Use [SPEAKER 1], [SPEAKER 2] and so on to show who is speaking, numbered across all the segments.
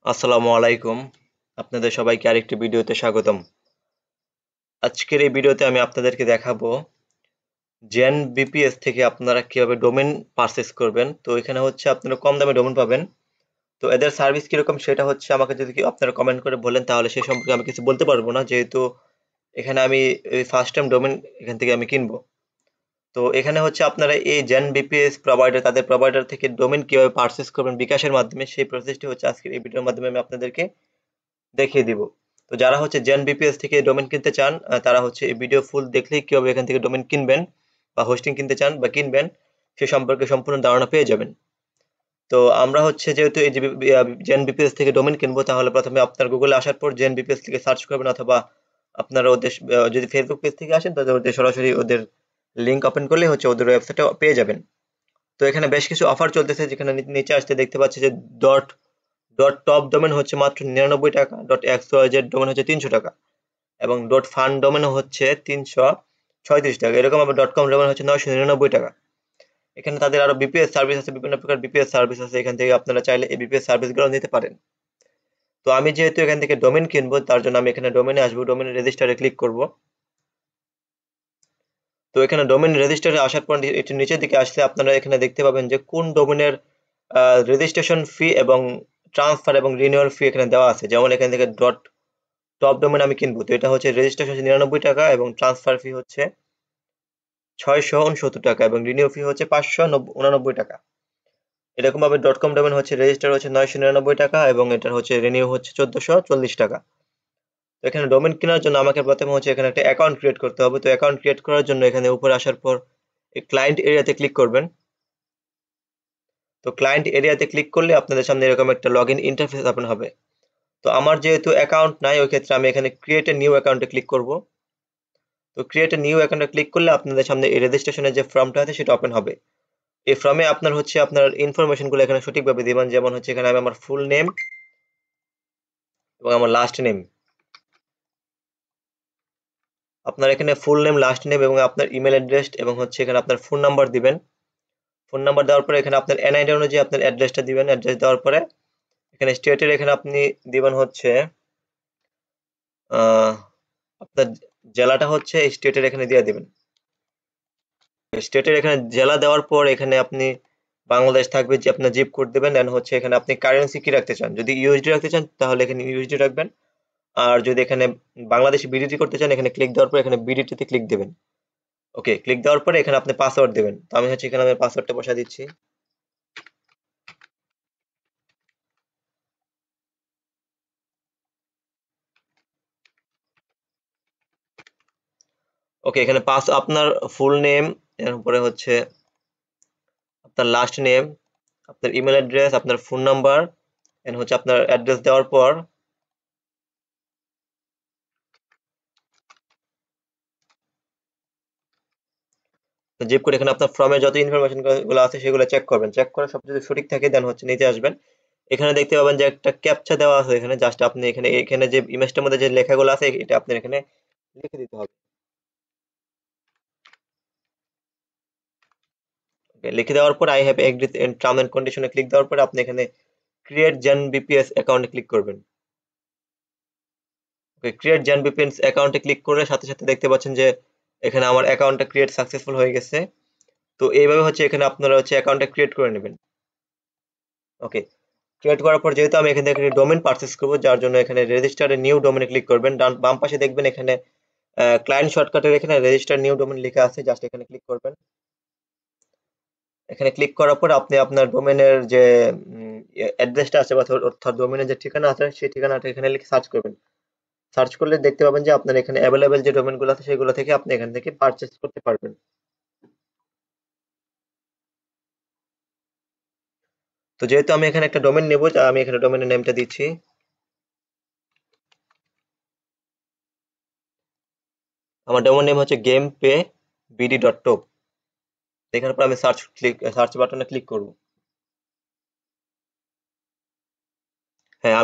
[SPEAKER 1] আসসালামু আলাইকুম। আপনাদের সবাইকে আরেকটি ভিডিওতে স্বাগতম। আজকের এই ভিডিওতে আমি আপনাদেরকে দেখাবো জেন বিপিএস থেকে আপনারা কিভাবে ডোমেন পারচেজ করবেন। তো এখানে হচ্ছে আপনারা কম দামে ডোমেন পাবেন। তো এদের সার্ভিস কিরকম সেটা হচ্ছে আমাকে যদি আপনারা কমেন্ট করে বলেন তাহলে সে সম্পর্কে আমি কিছু বলতে পারবো না, যেহেতু এখানে আমি এই ফার্স্ট টাইম ডোমেন এখান থেকে আমি কিনবো। তো এখানে হচ্ছে আপনারা এই জেন বিপিএস প্রোভাইডার তাদের প্রোভাইডার থেকে ডোমেন কিভাবে পারচেজ করবেন বিকাশের মাধ্যমে, সেই প্রসেসটি হচ্ছে আজকের এই ভিডিওর মাধ্যমে আমি আপনাদেরকে দেখিয়ে দিব। তো যারা হচ্ছে জেন বিপিএস থেকে ডোমেন কিনতে চান তারা হচ্ছে এই ভিডিও ফুল দেখলেই কিভাবে এখান থেকে ডোমেন কিনবেন বা হোস্টিং কিনতে চান বা কিনবেন সে সম্পর্কে সম্পূর্ণ ধারণা পেয়ে যাবেন। তো আমরা হচ্ছে যেহেতু এই যে জেন বিপিএস থেকে ডোমেন কিনবো, তাহলে প্রথমে আপনার গুগলে আসার পর জেন বিপিএস থেকে সার্চ করবেন, অথবা আপনারা ওদের যদি ফেসবুক পেজ থেকে আসেন তাহলে ওদের সরাসরি ওদের লিঙ্ক ওপেন করলে হচ্ছে ওদের ওয়েবসাইটে পেয়ে যাবেন। তো এখানে বেশ কিছু অফার চলতেছে, যেখানে নিচে আসতে দেখতে পাচ্ছি যে ডট ডট টপ ডোমেন হচ্ছে মাত্র 99 টাকা, ডট এক্সওয়াইজেড ডোমেন হচ্ছে 300 টাকা, এবং ডট ফান ডোমেন হচ্ছে 336 টাকা, এরকম আবার ডট কম ডোমেন হচ্ছে 999 টাকা। এখানে তাদের আরো বিপিএস সার্ভিস আছে, বিভিন্ন প্রকার বিপিএস সার্ভিস আছে, এখান থেকে আপনারা চাইলে এই বিপিএস সার্ভিসগুলো নিতে পারেন। তো আমি যেহেতু এখান থেকে ডোমেন কিনবো, তার জন্য আমি এখানে ডোমেনে আসবো, ডোমেন রেজিস্টারে ক্লিক করব। তো এখানে ডোমেন রেজিস্টারে আসার পর একটু নিচের দিকে আসলে আপনারা এখানে দেখতে পাবেন যে কোন ডোমেনের রেজিস্ট্রেশন ফি এবং ট্রান্সফার এবং রিনিউয়াল ফি এখানে দেওয়া আছে। যেমন এখান থেকে ডট টপ ডোমেন আমি কিনবো, তো এটা হচ্ছে রেজিস্ট্রেশন 99 টাকা এবং ট্রান্সফার ফি হচ্ছে 669 টাকা এবং রিনিউ ফি হচ্ছে 589 টাকা। এরকম ভাবে ডট কম ডোমেন হচ্ছে রেজিস্টার হচ্ছে 999 টাকা এবং এটার হচ্ছে রিনিউ হচ্ছে 1440 টাকা। তো এখানে ডোমেন কেনার জন্য আমাকে প্রথমে হচ্ছে এখানে একটা অ্যাকাউন্ট ক্রিয়েট করতে হবে। তো অ্যাকাউন্ট ক্রিয়েট করার জন্য এখানে উপরে আসার পর এই ক্লায়েন্ট এরিয়াতে ক্লিক করবেন। তো ক্লায়েন্ট এরিয়াতে ক্লিক করলে আপনাদের সামনে এরকম একটা লগ ইন ইন্টারফেস ওপেন হবে। তো আমার যেহেতু অ্যাকাউন্ট নাই, ওই ক্ষেত্রে আমি এখানে ক্রিয়েট এ নিউ অ্যাকাউন্টে ক্লিক করব। তো ক্রিয়েট এ নিউ অ্যাকাউন্টে ক্লিক করলে আপনাদের সামনে এই রেজিস্ট্রেশনের যে ফর্মটা আছে সেটা ওপেন হবে। এই ফর্মে আপনার হচ্ছে আপনার ইনফরমেশনগুলো এখানে সঠিকভাবে দিবেন। যেমন হচ্ছে এখানে আমি আমার ফুল নেম এবং আমার লাস্ট নেম, আপনার এখানে ফুল নেম, লাস্ট নেম এবং আপনার ইমেল অ্যাড্রেস এবং হচ্ছে এখানে আপনার ফোন নাম্বার দিবেন। ফোন নাম্বার দেওয়ার পরে এখানে আপনার এনআইডি অনুযায়ী আপনার অ্যাড্রেসটা দিবেন। অ্যাড্রেস দেওয়ার পরে এখানে স্টেটের এখানে আপনি দিবেন হচ্ছে আহ, আপনার জেলাটা হচ্ছে স্টেটের এখানে দিয়ে দিবেন। স্টেটের এখানে জেলা দেওয়ার পর এখানে আপনি বাংলাদেশ থাকবে, যে আপনার জিপ কোড দেবেন, এন্ড হচ্ছে এখানে আপনি কারেন্সি কি রাখতে চান। যদি ইউএসডি রাখতে চান তাহলে এখানে ইউএসডি রাখবেন, আর যদি এখানে বাংলাদেশি বিডিটি করতে চান এখানে ক্লিক দেওয়ার পর এখানে বিডিটি তে ক্লিক দেবেন। ওকে, ক্লিক দেওয়ার পরে এখানে আপনি পাসওয়ার্ড দেবেন। তো আমি হচ্ছে এখানে আমার পাসওয়ার্ডটা বসা দিচ্ছি। ওকে, এখানে পাস আপনার ফুল নেম, এরপরে হচ্ছে আপনার লাস্ট নেম, আপনার ইমেল অ্যাড্রেস, আপনার ফোন নাম্বার, এন্ড হচ্ছে আপনার অ্যাড্রেস দেওয়ার পর জিপ করে এখানে আপনার ফর্মে যত ইনফরমেশন গুলো আছে সেগুলো চেক করবেন। চেক করে সব যদি সঠিক থাকে দেন হচ্ছে নিচে আসবেন। এখানে দেখতে পাবেন যে একটা ক্যাপচা দেওয়া আছে, এখানে জাস্ট আপনি এখানে এখানে যে ইমেজটার মধ্যে যে লেখাগুলো আছে এটা আপনার এখানে লিখে দিতে হবে। Okay, লিখে দেওয়ার পর I have agree and term and কন্ডিশনে ক্লিক দেওয়ার পরে আপনি এখানে ক্রিয়েট জেন বিপিএস অ্যাকাউন্টে ক্লিক করবেন। ওকে, ক্রিয়েট জেন বিপিএস অ্যাকাউন্টে ক্লিক করে সাথে সাথে দেখতে পাচ্ছেন যে এখানে আমার অ্যাকাউন্টটা ক্রিয়েট সাকসেসফুল হয়ে গেছে। তো এইভাবে হচ্ছে এখানে আপনারা হচ্ছে অ্যাকাউন্টটা ক্রিয়েট করে নেবেন। ওকে, ক্রিয়েট করার পর যেহেতু আমি এখান থেকে ডোমেন পারচেজ করবো, যার জন্য এখানে রেজিস্টারে নিউ ডোমেনে ক্লিক করবেন। ডান বাম পাশে দেখবেন এখানে ক্লায়েন্ট শর্টকাটের এখানে রেজিস্টার নিউ ডোমেন লেখা আছে, জাস্ট এখানে ক্লিক করবেন। এখানে ক্লিক করার পর আপনি আপনার ডোমেনের যে অ্যাড্রেসটা আছে বা অর্থাৎ ডোমেনের যে ঠিকানা আছে সেই ঠিকানাটা এখানে লিখে সার্চ করবেন। সার্চ করলে দেখতে পাবেন যে আপনার এখানে অ্যাভেলেবেল যে ডোমেনগুলো আছে সেগুলো থেকে আপনি এখান থেকে পারচেজ করতে পারবেন। তো যেহেতু আমি এখানে একটা ডোমেন নেব, আমি এখানে ডোমেনের নেমটা দিচ্ছি। আমার ডোমেন নেম হচ্ছে game pay BD dot top. এখানে পর আমি সার্চ বাটনে ক্লিক করব। হ্যাঁ,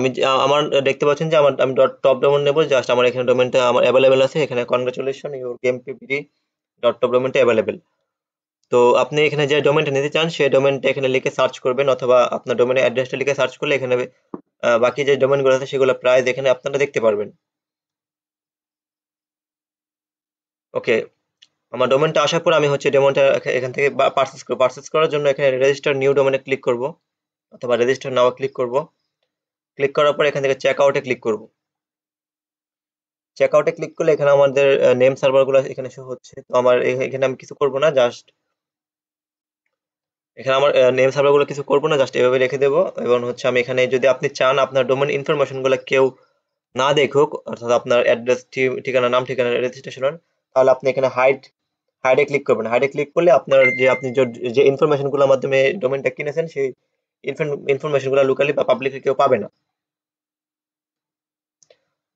[SPEAKER 1] আমার দেখতে পাচ্ছেন যে আমি ডট টপ ডোমেন নেব, জাস্ট আমার এখানে ডোমেনটা আমার অ্যাভেলেবেল আছে। এখানে congratulation, your game pay BD dot top ডোমেনটা অ্যাভেলেবেল। তো আপনি এখানে যে ডোমেনটা নিতে চান সেই ডোমেনটা এখানে লিখে সার্চ করবেন, অথবা আপনার ডোমেনের অ্যাড্রেসটা লিখে সার্চ করলে এখানে বাকি যে ডোমেনগুলো আছে সেগুলো প্রাইস এখানে আপনারা দেখতে পারবেন। ওকে, আমার ডোমেনটা আসার পর আমি হচ্ছে ডোমেনটা এখান থেকে পারচেজ করব। পারচেজ করার জন্য এখানে রেজিস্টার নিউ ডোমেনে ক্লিক করব অথবা রেজিস্টার নাও ক্লিক করব। ক্লিক করার পর এখান থেকে চেক আউটে ক্লিক করব। চেক আউটে ক্লিক করলে এখানে আমাদের নেম সার্ভারগুলো এখানে শো হচ্ছে। তো আমার এখানে আমি কিছু করব না, জাস্ট এখানে আমার নেম সার্ভারগুলো কিছু করব না, জাস্ট এভাবে রেখে দেবো। এবং হচ্ছে আমি এখানে যদি আপনি চান আপনার ডোমেন ইনফরমেশনগুলো কেউ না দেখুক, অর্থাৎ আপনার অ্যাড্রেস, ঠিকানা, নাম, ঠিকানা, রেজিস্ট্রেশন, তাহলে আপনি এখানে হাইডে ক্লিক করবেন। হাইডে ক্লিক করলে আপনার যে আপনি যে ইনফরমেশনগুলোর মাধ্যমে ডোমেনটা কিনেছেন সেই ইনফরমেশনগুলো লোকালি বা পাবলিকলি কেউ পাবে না।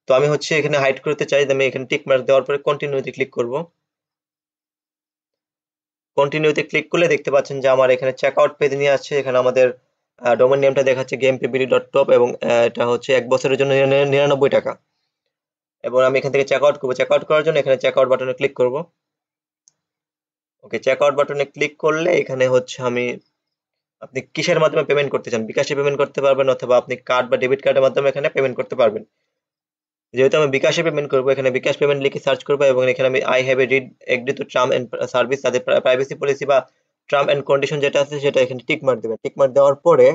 [SPEAKER 1] তো আমি হচ্ছে এখানে হাইড করতে চাই, আমি এখানে টিক মার্ক দেওয়ার পরে কন্টিনিউতে ক্লিক করব। কন্টিনিউতে ক্লিক করলে দেখতে পাচ্ছেন যে আমার এখানে চেক আউট পেজ নিয়ে আসছে। এখানে আমাদের ডোমেন নেমটা দেখাচ্ছে gamepbd.top এবং এটা হচ্ছে 1 বছরের জন্য 99 টাকা। এবং আমি এখান থেকে চেক আউট করবো। চেক আউট করার জন্য এখানে চেক আউট বাটনে ক্লিক করব। ওকে, চেক আউট বাটনে ক্লিক করলে এখানে হচ্ছে আপনি কিসের মাধ্যমে পেমেন্ট করতে চান, বিকাশে পেমেন্ট করতে পারবেন অথবা আপনি কার্ড বা ডেবিট কার্ডের মাধ্যমে এখানে পেমেন্ট করতে পারবেন। যেহেতু আমি বিকাশে পেমেন্ট করবো, এখানে বিকাশ পেমেন্ট লিখে সার্চ করবো এবং এখানে আমি I have a read agree to term and service, তাদের প্রাইভেসি পলিসি বা টার্ম এন্ড কন্ডিশন যেটা আছে সেটা এখানে টিক মার্ক দেবেন। টিক মার্ক দেওয়ার পরে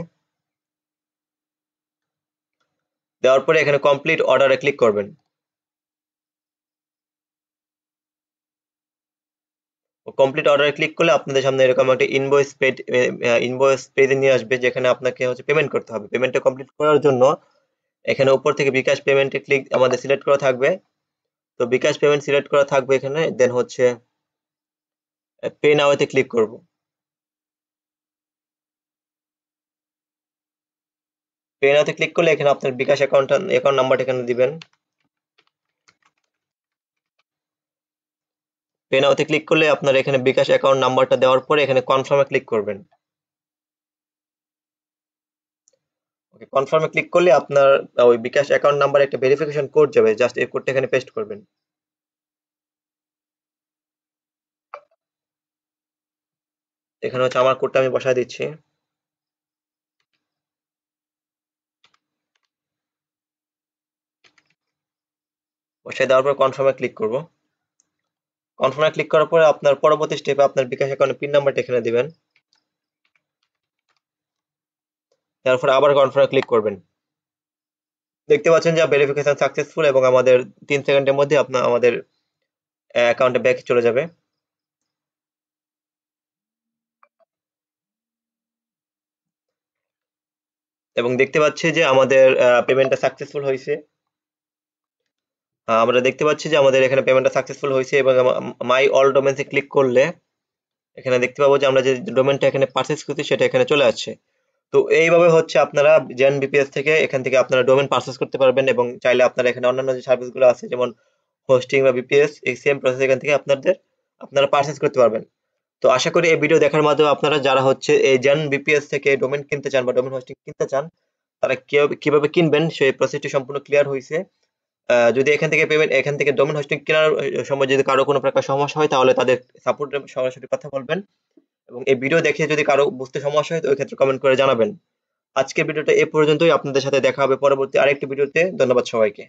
[SPEAKER 1] এখানে কমপ্লিট অর্ডারে ক্লিক করবেন। কমপ্লিট অর্ডারে ক্লিক করলে আপনাদের সামনে এরকম একটা ইনভয়েস পেজে নিয়ে আসবে, যেখানে আপনাকে হচ্ছে পেমেন্ট করতে হবে। পেমেন্টটা কমপ্লিট করার জন্য এখানে উপর থেকে বিকাশ পেমেন্টে ক্লিক আমাদের সিলেক্ট করা থাকবে। তো বিকাশ পেমেন্ট সিলেক্ট করা থাকবে এখানে, দেন হচ্ছে পে নাওতে ক্লিক করব। পে নাওতে ক্লিক করলে এখানে আপনার বিকাশ অ্যাকাউন্ট নাম্বারটা এখানে দিবেন। পে নাওতে ক্লিক করলে আপনার এখানে বিকাশ অ্যাকাউন্ট নাম্বারটা দেওয়ার পরে এখানে কনফার্মে ক্লিক করবেন। ওকে, কনফার্মে ক্লিক করলে আপনার ওই বিকাশ অ্যাকাউন্ট নাম্বার একটা ভেরিফিকেশন কোড যাবে, জাস্ট এই কোডটা এখানে পেস্ট করবেন। এখানে হচ্ছে আমার কোডটা আমি বসায় দিচ্ছি। বসায় দেওয়ার পর কনফার্মে ক্লিক করব। কনফার্মে ক্লিক করার পরে আপনার পরবর্তী স্টেপে আপনার বিকাশ অ্যাকাউন্টের পিন নাম্বারটা এখানে দিবেন। তারপর আবার কনফার্মে ক্লিক করবেন। দেখতে পাচ্ছেন যে ভেরিফিকেশন সাকসেসফুল এবং আমাদের 3 সেকেন্ডের মধ্যে আমাদের অ্যাকাউন্টে ব্যাক চলে যাবে। এবং দেখতে পাচ্ছি যে আমাদের পেমেন্টটা সাকসেসফুল হয়েছে। আমরা দেখতে পাচ্ছি যে আমাদের এখানে পেমেন্টটা সাকসেসফুল হয়েছে এবং মাই অল ডোমেন্সে ক্লিক করলে এখানে দেখতে পাবো যে আমরা যে ডোমেনটা এখানে পারচেজ করছি সেটা এখানে চলে আসছে। তো এইভাবে হচ্ছে আপনারা জেন বিপিএস থেকে এখান থেকে আপনারা ডোমেন পারচেজ করতে পারবেন এবং চাইলে আপনারা এখানে অন্যান্য যে সার্ভিসগুলো আছে যেমন হোস্টিং বা বিপিএস, এই সেম প্রসেস এখান থেকে আপনারা পারচেজ করতে পারবেন। তো আশা করি এই ভিডিও দেখার মাধ্যমে আপনারা যারা হচ্ছে এই জেন বিপিএস থেকে ডোমেন কিনতে চান বা ডোমেন হোস্টিং কিনতে চান, তারা কিভাবে কিনবেন সেই প্রসেসটি সম্পূর্ণ ক্লিয়ার হয়েছে। যদি এখান থেকে ডোমেন হোস্টিং কেনার সময় যদি কারো কোনো প্রকার সমস্যা হয় তাহলে তাদের সাপোর্টের সরাসরি কথা বলবেন এবং এই ভিডিও দেখে যদি কারো বুঝতে সমস্যা হয় তো ওই ক্ষেত্রে কমেন্ট করে জানাবেন। আজকের ভিডিওটা এ পর্যন্তই। আপনাদের সাথে দেখা হবে পরবর্তী আরেকটি ভিডিওতে। ধন্যবাদ সবাইকে।